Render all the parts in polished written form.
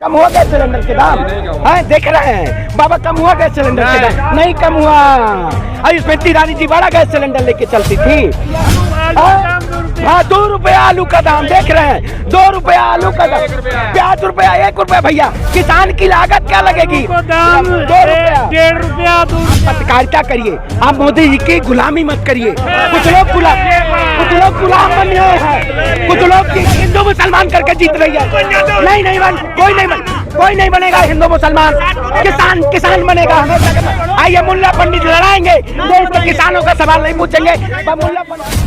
कम हुआ gas cylinder के दाम है, देख रहे हैं बाबा, कम हुआ गैस सिलेंडर के दाम? नहीं कम हुआ। अभी स्मृति ईरानी जी बड़ा गैस सिलेंडर लेके चलती थी। हाँ, 2 रुपया आलू का दाम देख रहे हैं, 2 रुपया आलू का दाम, प्याज रुपया, 1 रुपया। भैया किसान की लागत क्या लगेगी? 2 रुपया, 1.5 रुपया। पत्रकारिता करिए, आप मोदी जी की गुलामी मत करिए। कुछ लोग गुलाम बन रहे हैं, कुछ लोग हिंदू मुसलमान करके जीत रही है। कोई नहीं बनेगा हिंदू मुसलमान, किसान बनेगा। आइए मुल्ला पंडित लड़ाएंगे, देश के किसानों का सवाल नहीं पूछेंगे। मुल्ला पंडित,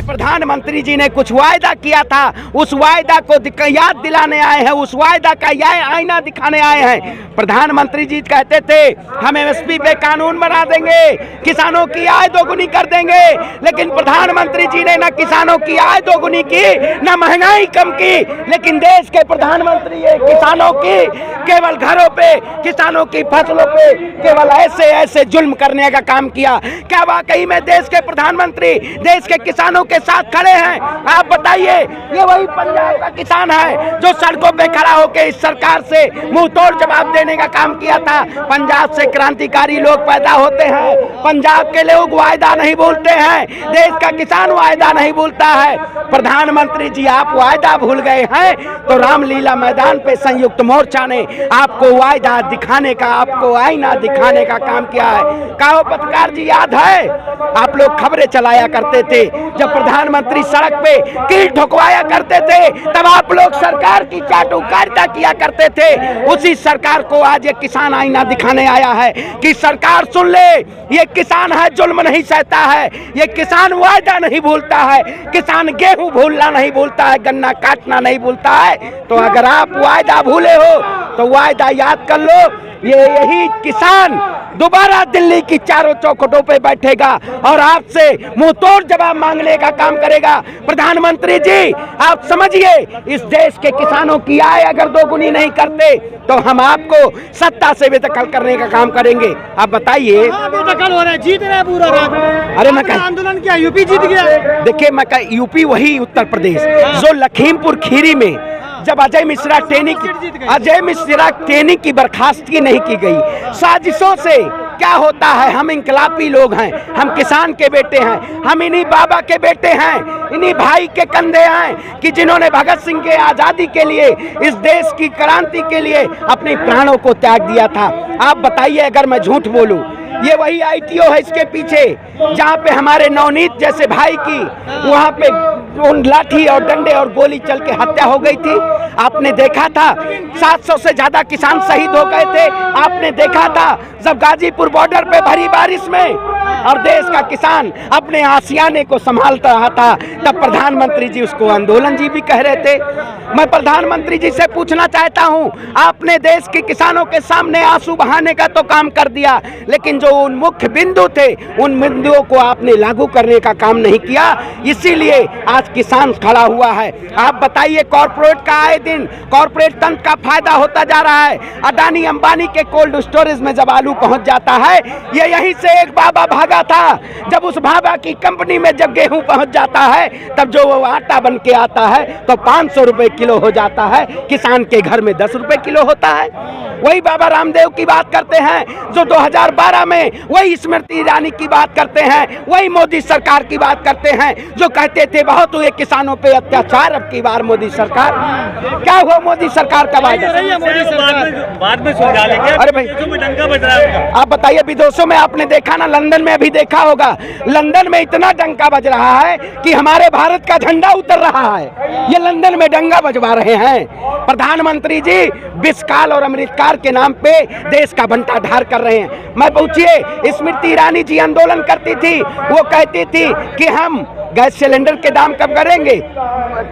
प्रधानमंत्री जी ने कुछ वायदा किया था, उस वायदा को याद दिलाने आए हैं, उस वायदा का यह आईना दिखाने आए हैं। प्रधानमंत्री जी कहते थे हम एमएसपी पे कानून बना देंगे, किसानों की आय दोगुनी कर देंगे, लेकिन प्रधानमंत्री जी ने न किसानों की आय दोगुनी की, न महंगाई कम की। लेकिन देश के प्रधानमंत्री किसानों की केवल घरों पे, किसानों की फसलों पे केवल ऐसे जुल्म करने का काम किया। क्या वाकई में देश के प्रधानमंत्री देश के किसानों के साथ खड़े हैं? आप बताइए। ये वही पंजाब का किसान है जो सड़कों पे खड़ा होकर इस सरकार से मुंह तोड़ जवाब देने का काम किया था। पंजाब से क्रांतिकारी लोग पैदा होते हैं, पंजाब के लोग वायदा नहीं भूलते हैं, देश का किसान वायदा नहीं भूलता है। प्रधानमंत्री जी आप वायदा भूल गए हैं, तो रामलीला मैदान पे संयुक्त मोर्चा ने आपको वायदा दिखाने का, आपको आईना दिखाने का काम किया है। कहो पत्रकार जी, याद है आप लोग खबरें चलाया करते थे, जब प्रधानमंत्री सड़क पे कील ठोकवाया करते थे, तब आप लोग सरकार की चाटुकारिता किया करते थे। उसी सरकार को आज ये किसान आईना दिखाने आया है कि सरकार सुन ले, ये किसान है जुल्म नहीं सहता है, ये किसान वायदा नहीं भूलता है, किसान गेहूं भूलना नहीं भूलता है, गन्ना काटना नहीं भूलता है। तो अगर आप वायदा भूले हो तो वायदा याद कर लो। यही किसान दोबारा दिल्ली की चारों चौखटों पे बैठेगा और आपसे मुंह तोड़ जवाब मांगने का काम करेगा। प्रधानमंत्री जी आप समझिए, इस देश के किसानों की आय अगर दोगुनी नहीं करते तो हम आपको सत्ता से बेदखल करने का काम करेंगे। आप बताइए। बेदखल हो रहा है, जीत रहे हैं पूरा रात। अरे मैं आंदोलन किया, यूपी जीत गया। देखिए मैं यूपी वही उत्तर प्रदेश जो लखीमपुर खीरी में जब अजय मिश्रा टेनी की बर्खास्तगी नहीं की गई, साजिशों से क्या होता है। हम इनकलाबी लोग हैं, हम किसान के बेटे हैं, हम इन्हीं बाबा के बेटे हैं, इन्हीं भाई के कंधे हैं कि जिन्होंने भगत सिंह के आज़ादी के लिए, इस देश की क्रांति के लिए अपने प्राणों को त्याग दिया था। आप बताइए अगर मैं झूठ बोलूं, ये वही आईटीओ है इसके पीछे, जहाँ पे हमारे नवनीत जैसे भाई की वहाँ पे उन लाठी और डंडे और गोली चल के हत्या हो गई थी। आपने देखा था 700 से ज्यादा किसान शहीद हो गए थे। आपने देखा था जब गाजीपुर बॉर्डर पे भरी बारिश में और देश का किसान अपने आशियाने को संभालता रहा था, तब प्रधानमंत्री जी उसको आंदोलन जी भी कह रहे थे। मैं प्रधानमंत्री जी से पूछना चाहता हूं, आपने देश के किसानों के सामने आंसू बहाने का तो काम कर दिया, लेकिन जो उन मुख्य बिंदु थे उन बिंदुओं को आपने लागू करने का काम नहीं किया। इसीलिए आज किसान खड़ा हुआ है। आप बताइए, कॉर्पोरेट का आए दिन कॉर्पोरेट तंत्र का फायदा होता जा रहा है। अडानी अंबानी के कोल्ड स्टोरेज में जब आलू पहुंच जाता है, ये यहीं से एक बाबा भागा था, जब उस बाबा की कंपनी में जब गेहूं पहुंच जाता है, तब जो वो आटा बन के आता है तो 500 रुपए किलो हो जाता है, किसान के घर में 10 रुपए किलो होता है। वही बाबा रामदेव की बात करते हैं जो 2012 में, वही स्मृति ईरानी की बात करते हैं, वही मोदी सरकार की बात करते हैं जो कहते थे बहुत हुए किसानों पे अत्याचार, अब की बार मोदी सरकार। क्या हुआ मोदी सरकार का वायदा? बाद में सुलझा लेंगे। अरे भाई डंका बज रहा है। आप बताइए, विदेशों में आपने देखा ना, लंदन में अभी देखा होगा, लंदन में इतना डंका बज रहा है कि हमारे भारत का झंडा उतर रहा है। ये लंदन में डंका बजवा रहे हैं। प्रधानमंत्री जी विषकाल और अमृतकाल के नाम पे देश का बंटाढार कर रहे हैं। मैं पूछिए, स्मृति ईरानी जी आंदोलन करती थी, वो कहती थी कि हम गैस सिलेंडर के दाम कम करेंगे।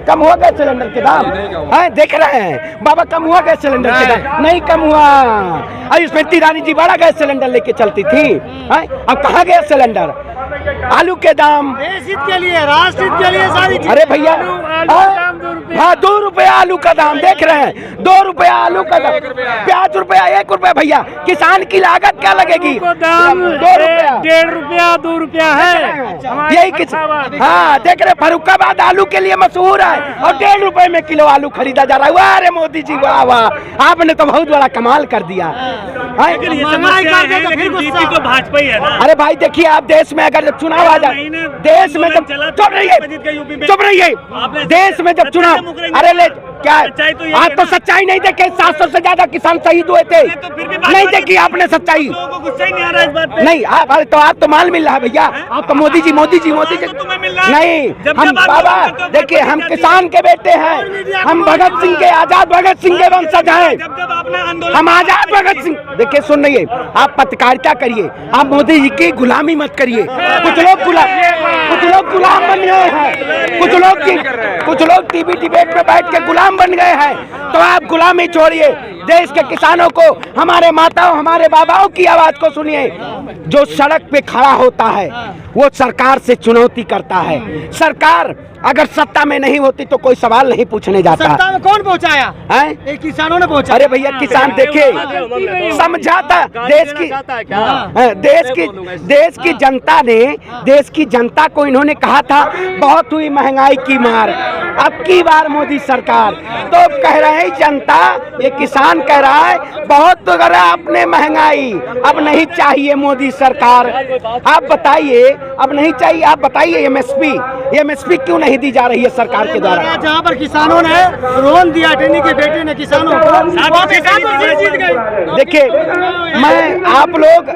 कम हुआ गैस सिलेंडर के दाम है, देख रहे हैं बाबा, कम हुआ गैस सिलेंडर के दाम? नहीं कम हुआ। अभी स्मृति ईरानी जी बड़ा गैस सिलेंडर लेके चलती थी, अब कहाँ गया सिलेंडर? आलू के दाम देश हित के लिए, राष्ट्र हित के लिए सारी चीजें। अरे भैया हाँ, 2 रुपया आलू का दाम देख रहे हैं, 2 रुपया आलू का दाम, प्याज रुपया, 1 रुपया। भैया किसान की लागत क्या लगेगी? दाम 2 रुपया, 1.5 रुपया 2 रुपया है। यही किसान। हाँ हाँ देख रहे, फरुखाबाद आलू के लिए मशहूर है और 1.5 रुपए में किलो आलू खरीदा जा रहा है। वाह रे मोदी जी, वाह वाह, आपने तो बहुत बड़ा कमाल कर दिया है। लेकिन ये समस्या है, लेकिन जीती तो भाजपा ही है ना। अरे भाई देखिए, आप देश में अगर जब चुनाव आ जाए, देश में जब चुप रहिए, देश में जब चुनाव, अरे ले क्या आज तो सच्चाई नहीं देखे, 700 से ज्यादा किसान शहीद हुए थे, नहीं देखी आपने सच्चाई। नहीं आप, अरे तो आप तो माल मिल रहा है भैया, आप तो मोदी जी नहीं, हम बाबा देखिए, हम किसान के बेटे हैं, हम भगत सिंह के, आजाद भगत सिंह के वंशज हैं, हम आजाद भगत सिंह। देखिए सुन रहिए, आप पत्रकारिता करिए, आप मोदी जी की गुलामी मत करिए। कुछ लोग गुलाम बन गए हैं, कुछ लोग टीवी डिबेट में बैठ के गुलाम बन गए हैं, तो आप गुलामी छोड़िए, देश के किसानों को, हमारे माताओं हमारे बाबाओं की आवाज को सुनिए। जो सड़क पे खड़ा होता है वो सरकार से चुनौती करता है। सरकार अगर सत्ता में नहीं होती तो कोई सवाल नहीं पूछने जाता। सत्ता में कौन पहुंचाया है? किसानों ने पहुंचा। अरे भैया किसान देखिए, समझाता देश की जनता ने, देश की जनता को इन्होंने कहा था बहुत हुई महंगाई की मार, अब की बार मोदी सरकार, तो कह रहे हैं जनता, ये किसान कह रहा है बहुत तो कर रहा है आपने महंगाई, अब नहीं चाहिए मोदी सरकार। आप बताइए, अब नहीं चाहिए, आप बताइए एमएसपी क्यों नहीं दी जा रही है सरकार के द्वारा? जहाँ पर किसानों ने रोन दिया, अटर्नी के बेटे ने किसानों को, जीत गए। देखिए मैं आप लोग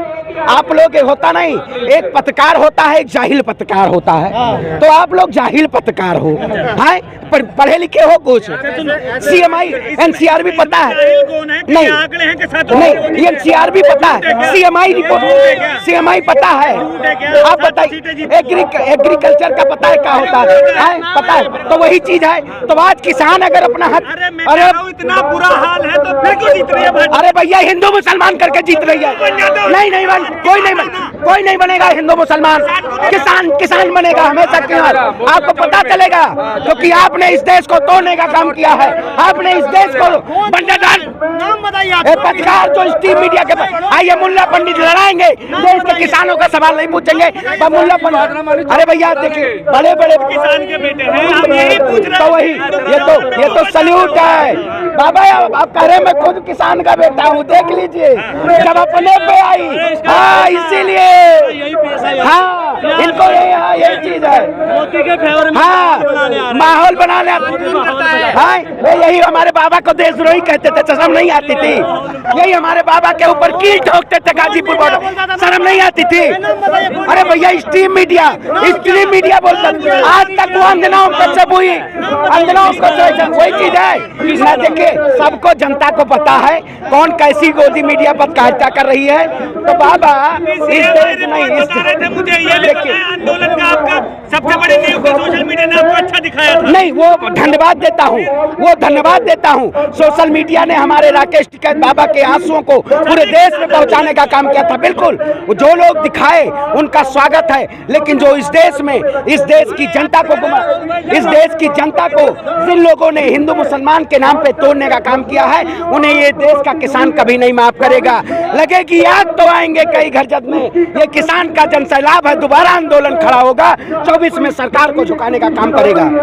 होता नहीं, एक पत्रकार होता है, एक जाहिल पत्रकार होता है, तो आप लोग जाहिल पत्रकार हो, हैं पढ़े लिखे हो कुछ, सीएमआई एनसीआर भी पता है, नहीं एनसीआर भी पता है, सीएमआई रिपोर्ट, सीएमआई पता है, आप बताइए एग्रीकल्चर का पता है क्या होता है, पता है, तो वही चीज है। तो आज किसान अगर अपना हक, अरे इतना बुरा हाल है तो फिर क्यों जीत रही है? अरे भैया हिंदू मुसलमान करके जीत रही है, नहीं कोई नहीं बनेगा हिंदू मुसलमान, किसान बनेगा हमेशा। क्यों? आपको पता चलेगा, क्योंकि आपने इस देश को तोड़ने का काम किया है, आपने इस देश को नाम बताइए। पत्रकार जो स्टीम मीडिया के पास आइए, मुल्ला पंडित लड़ाएंगे, देश के किसानों का सवाल नहीं पूछेंगे, मुल्ला पंडित। अरे भैया देखिए, बड़े किसान के बेटे हैं, हम यही पूछ रहे हैं। तो वही ये तो सल्यूट है बाबा, आप कह रहे मैं खुद किसान का बेटा हूँ, देख लीजिए जब अपने पे आई, हाँ इसीलिए, हाँ इनको यही चीज है, मोदी के फेवर में हाँ माहौल बनाने, हाँ यही हमारे बाबा को देशद्रोही कहते थे, शर्म नहीं आती थी, यही हमारे बाबा के ऊपर कील ठोकते थे गाजीपुर बॉर्डर, शर्म नहीं आती थी। अरे भैया स्ट्रीम मीडिया बोलता, आज तक वो अंजनाओं को सब हुई, अंजनाओं को वही चीज है ना। देखिए सबको, जनता को पता है कौन कैसी गोदी मीडिया पर पत्रकारिता कर रही है, तो बाबा इस देश नहीं, मुझे ये देखिए आंदोलन का आपका सबसे बड़ी न्यूज़ सोशल मीडिया ने आपको अच्छा दिखाया था। नहीं वो धन्यवाद देता हूँ, सोशल मीडिया ने हमारे राकेश टिकैत बाबा के आंसुओं को पूरे देश में पहुंचाने का काम किया था। बिल्कुल जो लोग दिखाए उनका स्वागत है, लेकिन जो इस देश में इस देश की जनता को जिन लोगों ने हिंदू मुसलमान के नाम पे तोड़ने का काम किया है, उन्हें ये देश का किसान कभी नहीं माफ करेगा। लगेगी याद तो आएंगे कई घर जद में, ये किसान का जनसैलाब है, दोबारा आंदोलन खड़ा होगा, 24 में सरकार को झुकाने का काम करेगा।